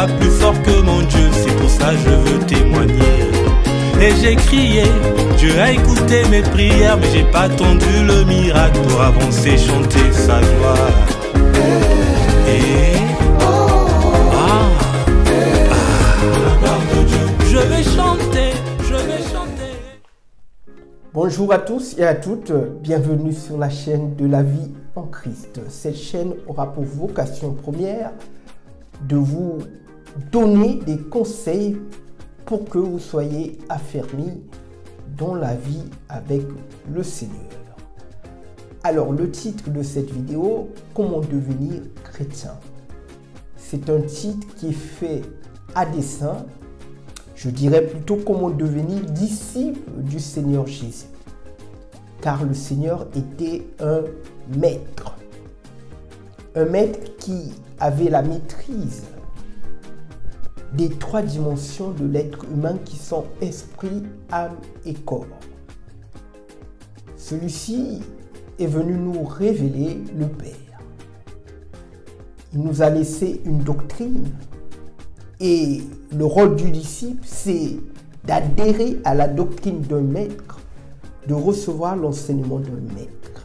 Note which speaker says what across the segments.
Speaker 1: sera plus fort que mon Dieu. C'est pour ça que je veux témoigner. Et j'ai crié, Dieu a écouté mes prières, mais j'ai pas attendu le miracle pour avancer, chanter sa gloire. Et la gloire de Dieu, je vais chanter, je vais chanter.
Speaker 2: Bonjour à tous et à toutes, bienvenue sur la chaîne de la vie en Christ. Cette chaîne aura pour vocation première de vous donner des conseils pour que vous soyez affermis dans la vie avec le Seigneur. Alors, le titre de cette vidéo, comment devenir chrétien? C'est un titre qui est fait à dessein. Je dirais plutôt comment devenir disciple du Seigneur Jésus. Car le Seigneur était un maître. Un maître qui avait la maîtrise des trois dimensions de l'être humain qui sont esprit, âme et corps. Celui-ci est venu nous révéler le Père. Il nous a laissé une doctrine et le rôle du disciple, c'est d'adhérer à la doctrine d'un maître, de recevoir l'enseignement d'un maître.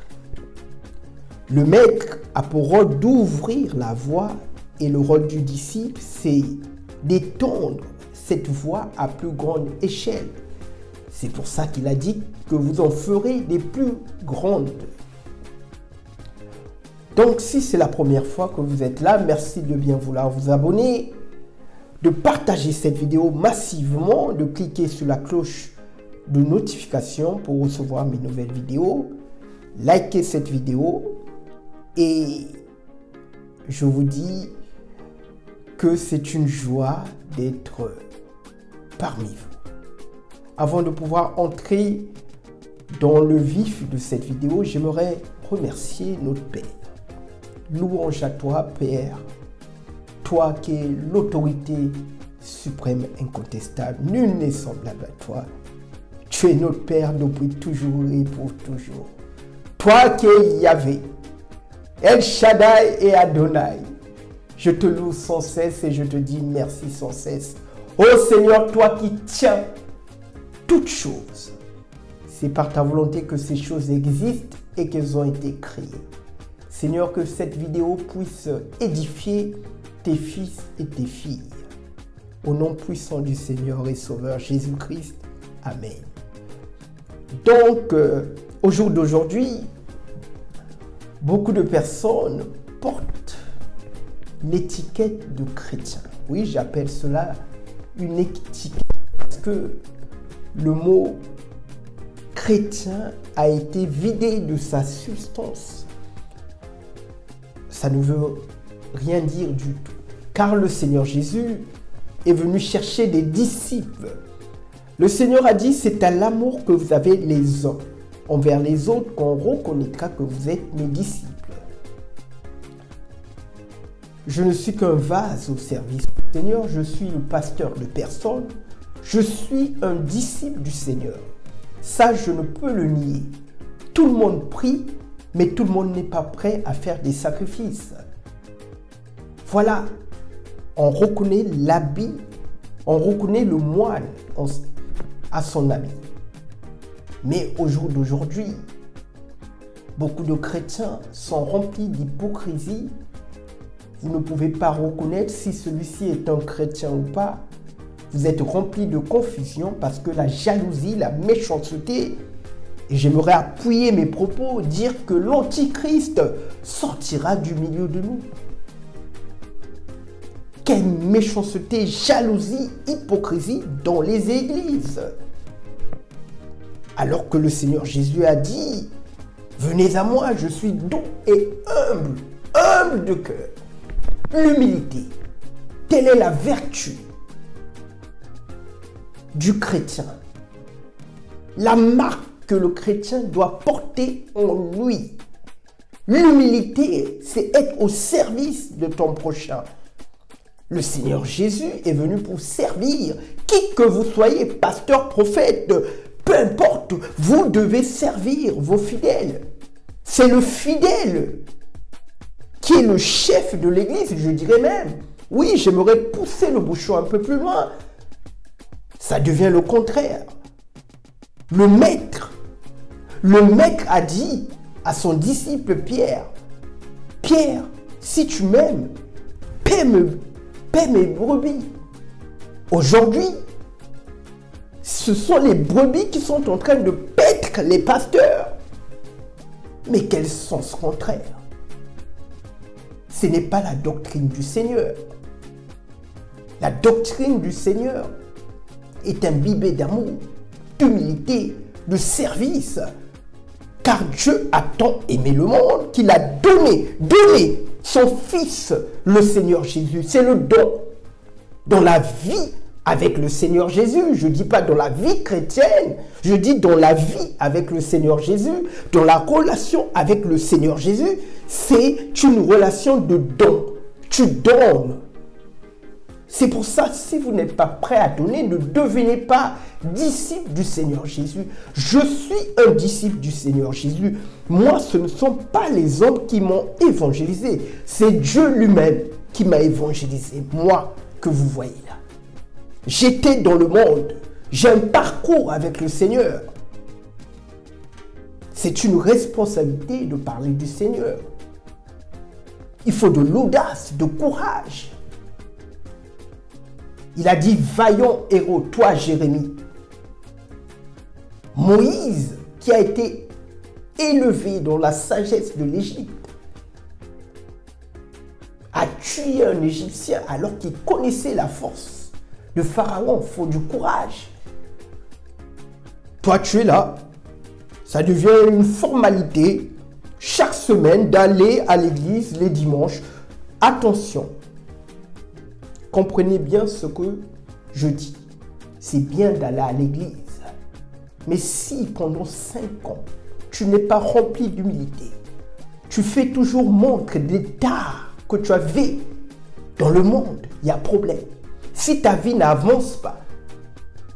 Speaker 2: Le maître a pour rôle d'ouvrir la voie et le rôle du disciple, c'est d'étendre cette voie à plus grande échelle. C'est pour ça qu'il a dit que vous en ferez des plus grandes. Donc, si c'est la première fois que vous êtes là, merci de bien vouloir vous abonner, de partager cette vidéo massivement, de cliquer sur la cloche de notification pour recevoir mes nouvelles vidéos, likez cette vidéo et je vous dis que c'est une joie d'être parmi vous. Avant de pouvoir entrer dans le vif de cette vidéo, j'aimerais remercier notre Père. Louange à toi, Père, toi qui es l'autorité suprême incontestable. Nul n'est semblable à toi. Tu es notre Père depuis toujours et pour toujours. Toi qui es Yahvé, El Shaddai et Adonai. Je te loue sans cesse et je te dis merci sans cesse. Ô Seigneur, toi qui tiens toutes choses. C'est par ta volonté que ces choses existent et qu'elles ont été créées. Seigneur, que cette vidéo puisse édifier tes fils et tes filles. Au nom puissant du Seigneur et Sauveur Jésus-Christ. Amen. Donc, au jour d'aujourd'hui, beaucoup de personnes portent l'étiquette de chrétien. Oui, j'appelle cela une étiquette parce que le mot chrétien a été vidé de sa substance. Ça ne veut rien dire du tout. Car le Seigneur Jésus est venu chercher des disciples. Le Seigneur a dit, c'est à l'amour que vous avez les uns envers les autres qu'on reconnaîtra que vous êtes mes disciples. Je ne suis qu'un vase au service du Seigneur, je suis le pasteur de personne, je suis un disciple du Seigneur. Ça, je ne peux le nier. Tout le monde prie, mais tout le monde n'est pas prêt à faire des sacrifices. Voilà, on reconnaît l'habit, on reconnaît le moine à son habit. Mais au jour d'aujourd'hui, beaucoup de chrétiens sont remplis d'hypocrisie. Vous ne pouvez pas reconnaître si celui-ci est un chrétien ou pas. Vous êtes remplis de confusion parce que la jalousie, la méchanceté, et j'aimerais appuyer mes propos, dire que l'Antichrist sortira du milieu de nous. Quelle méchanceté, jalousie, hypocrisie dans les églises. Alors que le Seigneur Jésus a dit, venez à moi, je suis doux et humble, humble de cœur. L'humilité, telle est la vertu du chrétien. La marque que le chrétien doit porter en lui. L'humilité, c'est être au service de ton prochain. Le Seigneur Jésus est venu pour servir. Qui que vous soyez, pasteur, prophète, peu importe, vous devez servir vos fidèles. C'est le fidèle qui est le chef de l'église, je dirais même. Oui, j'aimerais pousser le bouchon un peu plus loin. Ça devient le contraire. Le maître a dit à son disciple Pierre, « Pierre, si tu m'aimes, paie mes brebis. » Aujourd'hui, ce sont les brebis qui sont en train de paître les pasteurs. Mais quel sens contraire! Ce n'est pas la doctrine du Seigneur. La doctrine du Seigneur est imbibée d'amour, d'humilité, de service. Car Dieu a tant aimé le monde qu'il a donné son Fils, le Seigneur Jésus. C'est le don. Dans la vie avec le Seigneur Jésus, je ne dis pas dans la vie chrétienne, je dis dans la vie avec le Seigneur Jésus, dans la relation avec le Seigneur Jésus, c'est une relation de don. Tu donnes. C'est pour ça, si vous n'êtes pas prêt à donner, ne devenez pas disciple du Seigneur Jésus. Je suis un disciple du Seigneur Jésus. Moi, ce ne sont pas les hommes qui m'ont évangélisé. C'est Dieu lui-même qui m'a évangélisé. Moi, que vous voyez là. J'étais dans le monde. J'ai un parcours avec le Seigneur. C'est une responsabilité de parler du Seigneur. Il faut de l'audace, de courage. Il a dit, vaillant héros, toi Jérémie. Moïse, qui a été élevé dans la sagesse de l'Égypte, a tué un Égyptien alors qu'il connaissait la force de Pharaon. Il faut du courage. Toi, tu es là. Ça devient une formalité chaque semaine d'aller à l'église les dimanches. Attention. Comprenez bien ce que je dis. C'est bien d'aller à l'église. Mais si pendant 5 ans, tu n'es pas rempli d'humilité, tu fais toujours montre des tares que tu avais dans le monde, il y a problème. Si ta vie n'avance pas,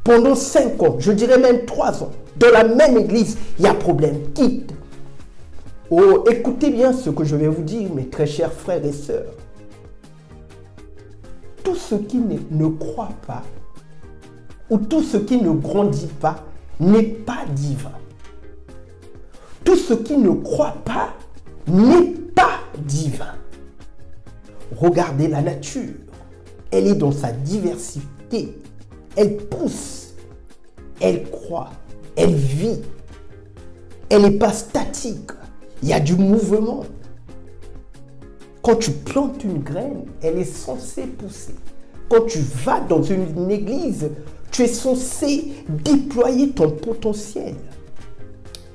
Speaker 2: pendant 5 ans, je dirais même 3 ans, dans la même église, il y a problème. Quitte. Oh, écoutez bien ce que je vais vous dire, mes très chers frères et sœurs. Tout ce qui ne croit pas, ou tout ce qui ne grandit pas, n'est pas divin. Tout ce qui ne croit pas n'est pas divin. Regardez la nature. Elle est dans sa diversité. Elle pousse. Elle croît. Elle vit. Elle n'est pas statique. Il y a du mouvement. Quand tu plantes une graine, elle est censée pousser. Quand tu vas dans une église, tu es censé déployer ton potentiel.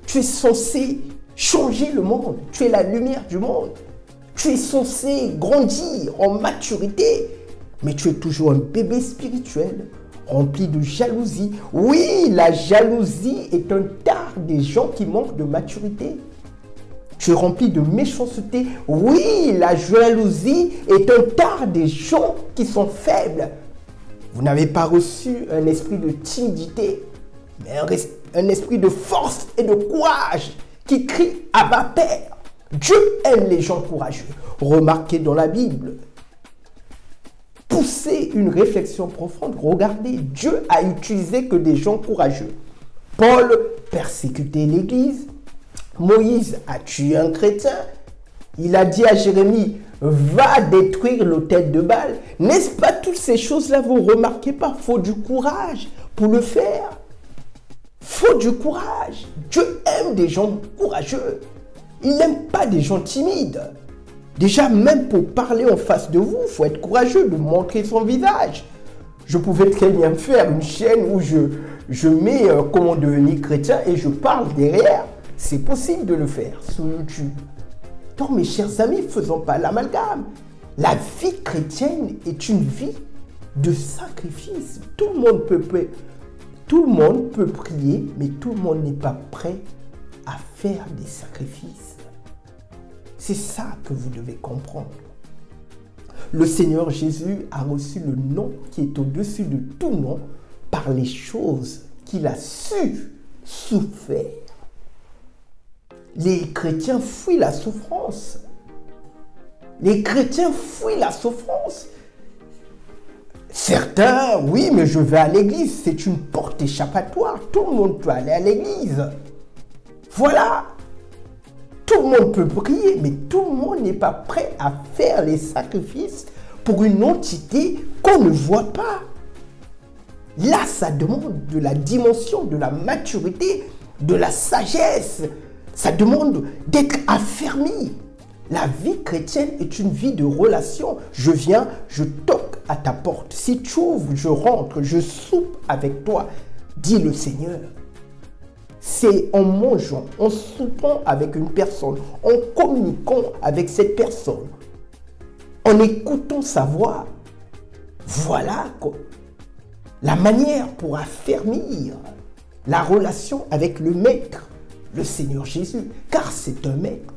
Speaker 2: Tu es censé changer le monde. Tu es la lumière du monde. Tu es censé grandir en maturité. Mais tu es toujours un bébé spirituel rempli de jalousie. Oui, la jalousie est un tard des gens qui manquent de maturité. Tu es rempli de méchanceté. Oui, la jalousie est un tard des gens qui sont faibles. Vous n'avez pas reçu un esprit de timidité, mais un esprit de force et de courage qui crie « Abba Père ». Dieu aime les gens courageux. Remarquez dans la Bible. Poussez une réflexion profonde. Regardez, Dieu a utilisé que des gens courageux. Paul persécutait l'Église. Moïse a tué un chrétien. Il a dit à Jérémie, va détruire l'autel de Baal. N'est-ce pas toutes ces choses-là, vous ne remarquez pas? Il faut du courage pour le faire. Il faut du courage. Dieu aime des gens courageux. Il n'aime pas des gens timides. Déjà, même pour parler en face de vous, il faut être courageux de montrer son visage. Je pouvais très bien faire une chaîne où je mets comment devenir chrétien et je parle derrière. C'est possible de le faire sur YouTube. Donc, mes chers amis, faisons pas l'amalgame. La vie chrétienne est une vie de sacrifice. Tout le monde peut prier, mais tout le monde n'est pas prêt à faire des sacrifices. C'est ça que vous devez comprendre. Le Seigneur Jésus a reçu le nom qui est au-dessus de tout nom par les choses qu'il a su souffrir. Les chrétiens fuient la souffrance. Les chrétiens fuient la souffrance. Certains, oui, mais je vais à l'église. C'est une porte échappatoire. Tout le monde peut aller à l'église. Voilà. Tout le monde peut prier, mais tout le monde n'est pas prêt à faire les sacrifices pour une entité qu'on ne voit pas. Là, ça demande de la dimension, de la maturité, de la sagesse. Ça demande d'être affermi. La vie chrétienne est une vie de relation. Je viens, je toque à ta porte. Si tu ouvres, je rentre, je soupe avec toi, dit le Seigneur. C'est en mangeant, en soupant avec une personne, en communiquant avec cette personne, en écoutant sa voix. Voilà la manière pour affermir la relation avec le Maître, le Seigneur Jésus, car c'est un Maître.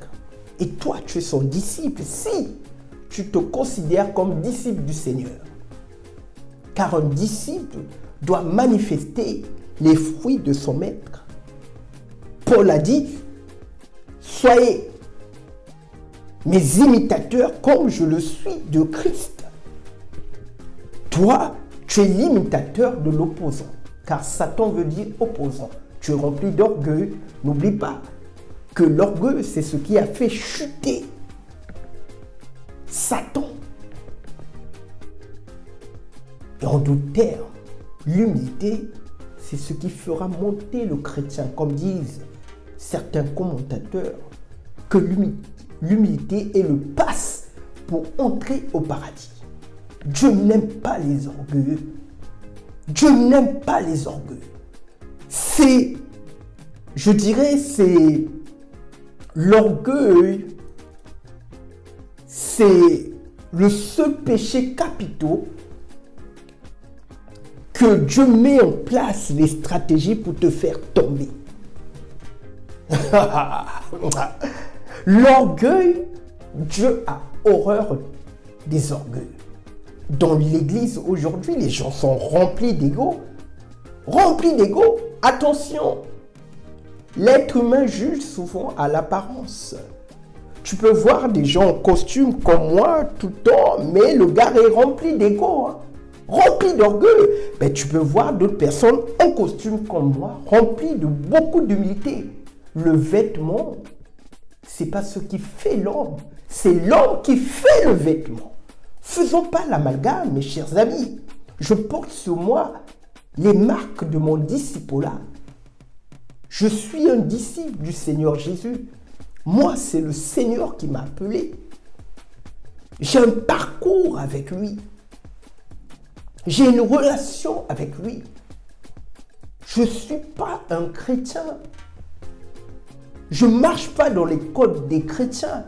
Speaker 2: Et toi, tu es son disciple si tu te considères comme disciple du Seigneur. Car un disciple doit manifester les fruits de son Maître. Paul a dit, soyez mes imitateurs comme je le suis de Christ. Toi, tu es l'imitateur de l'opposant, car Satan veut dire opposant. Tu es rempli d'orgueil, n'oublie pas que l'orgueil, c'est ce qui a fait chuter Satan. Et en d'autres termes, l'humilité, c'est ce qui fera monter le chrétien, comme disent certains commentateurs, que l'humilité est le passe pour entrer au paradis. Dieu n'aime pas les orgueilleux. Dieu n'aime pas les orgueilleux. C'est, je dirais, c'est l'orgueil, c'est le seul péché capital que Dieu met en place les stratégies pour te faire tomber. L'orgueil, Dieu a horreur des orgueils. Dans l'église aujourd'hui, les gens sont remplis d'ego. Remplis d'ego. Attention, l'être humain juge souvent à l'apparence. Tu peux voir des gens en costume comme moi tout le temps, mais le gars est rempli d'ego, hein, rempli d'orgueil. Mais tu peux voir d'autres personnes en costume comme moi, remplis de beaucoup d'humilité. Le vêtement, c'est pas ce qui fait l'homme, c'est l'homme qui fait le vêtement. Faisons pas l'amalgame, mes chers amis. Je porte sur moi les marques de mon disciple-là. Je suis un disciple du Seigneur Jésus. Moi, c'est le Seigneur qui m'a appelé. J'ai un parcours avec lui. J'ai une relation avec lui. Je ne suis pas un chrétien. Je ne marche pas dans les codes des chrétiens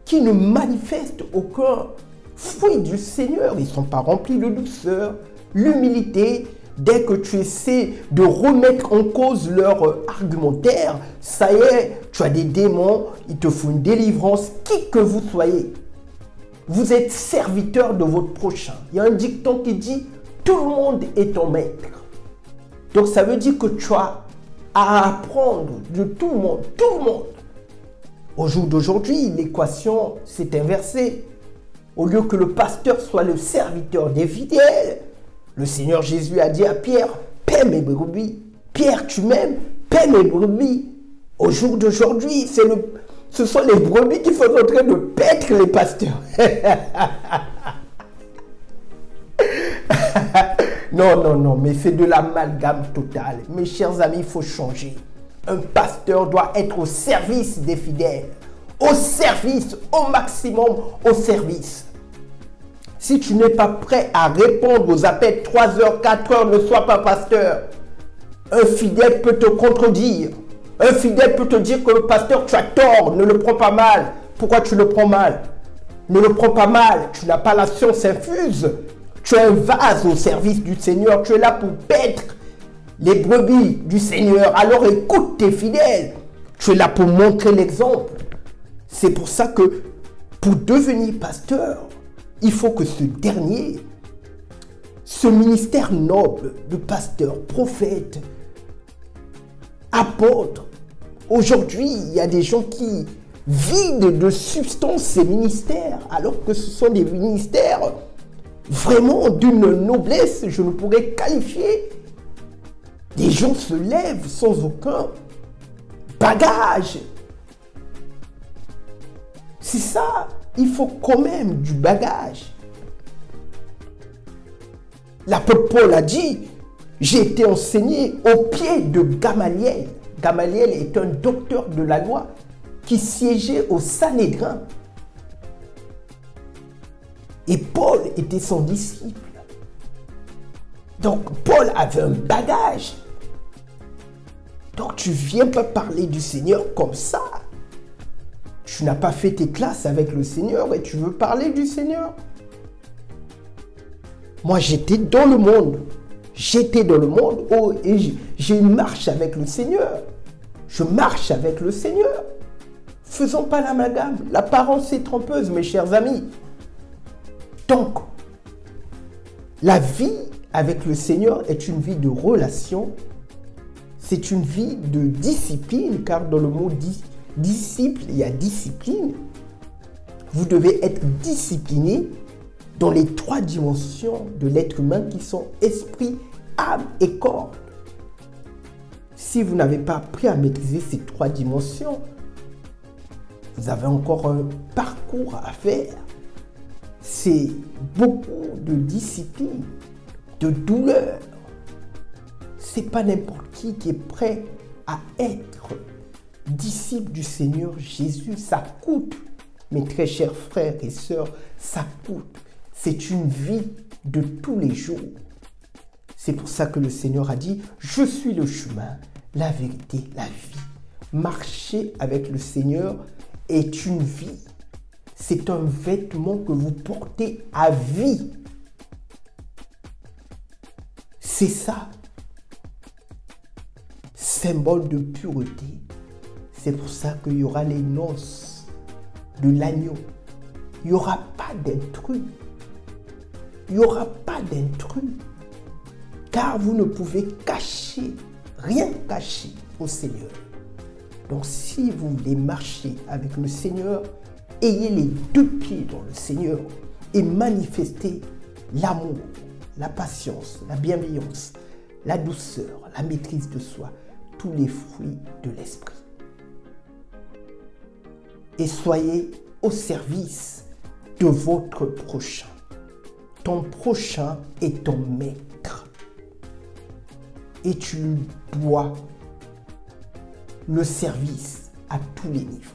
Speaker 2: qui ne manifestent aucun fruit du Seigneur. Ils ne sont pas remplis de douceur, l'humilité. Dès que tu essaies de remettre en cause leur argumentaire, ça y est, tu as des démons, il te faut une délivrance, qui que vous soyez. Vous êtes serviteur de votre prochain. Il y a un dicton qui dit « Tout le monde est ton maître ». Donc ça veut dire que tu as à apprendre de tout le monde, tout le monde. Au jour d'aujourd'hui, l'équation s'est inversée. Au lieu que le pasteur soit le serviteur des fidèles, le Seigneur Jésus a dit à Pierre, paie mes brebis. Pierre, tu m'aimes, paie mes brebis. Au jour d'aujourd'hui, ce sont les brebis qui sont en train de paître les pasteurs. Non, mais c'est de l'amalgame total. Mes chers amis, il faut changer. Un pasteur doit être au service des fidèles. Au service, au maximum, au service. Si tu n'es pas prêt à répondre aux appels 3 heures, 4 heures, ne sois pas pasteur. Un fidèle peut te contredire. Un fidèle peut te dire que le pasteur, tu as tort, ne le prends pas mal. Pourquoi tu le prends mal? Ne le prends pas mal, tu n'as pas la science infuse. Tu es un vase au service du Seigneur. Tu es là pour paître les brebis du Seigneur. Alors écoute tes fidèles. Tu es là pour montrer l'exemple. C'est pour ça que pour devenir pasteur, il faut que ce dernier, ce ministère noble de pasteur, prophète, apôtre, aujourd'hui, il y a des gens qui vident de substance ces ministères, alors que ce sont des ministères vraiment d'une noblesse, je ne pourrais qualifier. Les gens se lèvent sans aucun bagage. C'est ça, il faut quand même du bagage. L'apôtre Paul a dit, j'ai été enseigné au pied de Gamaliel. Gamaliel est un docteur de la loi qui siégeait au Sanhédrin. Et Paul était son disciple. Donc Paul avait un bagage. Donc tu ne viens pas parler du Seigneur comme ça. Tu n'as pas fait tes classes avec le Seigneur et tu veux parler du Seigneur. Moi, j'étais dans le monde. J'étais dans le monde et j'ai une marche avec le Seigneur. Je marche avec le Seigneur. Faisons pas l'amalgame. L'apparence est trompeuse, mes chers amis. Donc, la vie avec le Seigneur est une vie de relation. C'est une vie de discipline, car dans le mot disciple, il y a discipline. Vous devez être discipliné dans les 3 dimensions de l'être humain qui sont esprit, âme et corps. Si vous n'avez pas appris à maîtriser ces 3 dimensions, vous avez encore un parcours à faire. C'est beaucoup de discipline, de douleur. C'est pas n'importe qui est prêt à être disciple du Seigneur Jésus. Ça coûte, mes très chers frères et sœurs, ça coûte. C'est une vie de tous les jours. C'est pour ça que le Seigneur a dit, je suis le chemin, la vérité, la vie. Marcher avec le Seigneur est une vie. C'est un vêtement que vous portez à vie. C'est ça. Symbole de pureté. C'est pour ça qu'il y aura les noces de l'agneau. Il n'y aura pas d'intrus. Il n'y aura pas d'intrus. Car vous ne pouvez cacher, rien cacher au Seigneur. Donc si vous voulez marcher avec le Seigneur, ayez les 2 pieds dans le Seigneur et manifestez l'amour, la patience, la bienveillance, la douceur, la maîtrise de soi, tous les fruits de l'esprit. Et soyez au service de votre prochain. Ton prochain est ton maître. Et tu dois le service à tous les niveaux.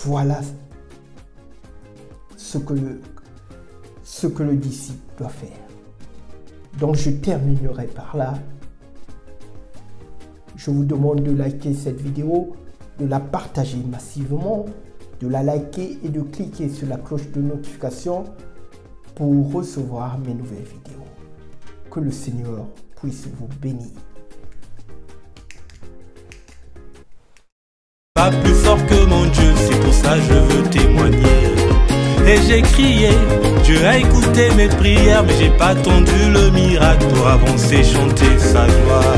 Speaker 2: Voilà ce que le disciple doit faire. Donc je terminerai par là. Je vous demande de liker cette vidéo, de la partager massivement, de la liker et de cliquer sur la cloche de notification pour recevoir mes nouvelles vidéos. Que le Seigneur puisse vous bénir.
Speaker 1: Pas plus fort que mon Dieu, c'est pour ça que je veux témoigner. Et j'ai crié, Dieu a écouté mes prières, mais j'ai pas attendu le miracle pour avancer, chanter sa gloire.